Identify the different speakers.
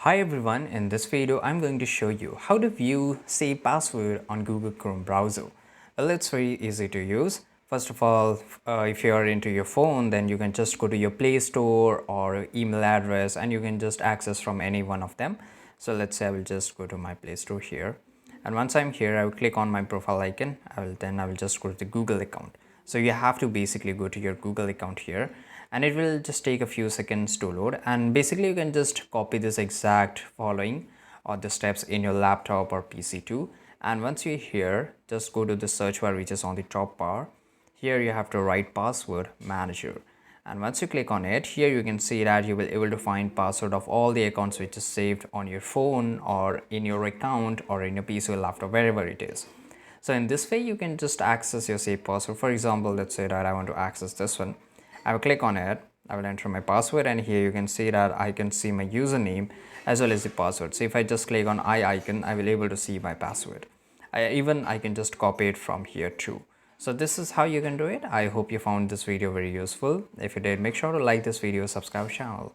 Speaker 1: Hi everyone, in this video I'm going to show you how to view save password on Google Chrome browser. Well, it's very easy to use. First of all, if you are into your phone, then you can just go to your Play Store or email address and you can just access from any one of them. So let's say I will just go to my Play Store here. And once I'm here, I will click on my profile icon. I will just go to the Google account. So you have to basically go to your Google account here and it will just take a few seconds to load, and basically you can just copy this exact following or the steps in your laptop or PC too. And once you're here, just go to the search bar which is on the top bar. Here you have to write password manager, and once you click on it, here you can see that you will able to find password of all the accounts which is saved on your phone or in your account or in your PC or laptop, wherever it is. So in this way you can just access your saved password. For example, let's say that I want to access this one. I will click on it, I will enter my password, and here you can see that I can see my username as well as the password. So if I just click on I icon, I will able to see my password. I can just copy it from here too. So this is how you can do it. I hope you found this video very useful. If you did, make sure to like this video, subscribe channel.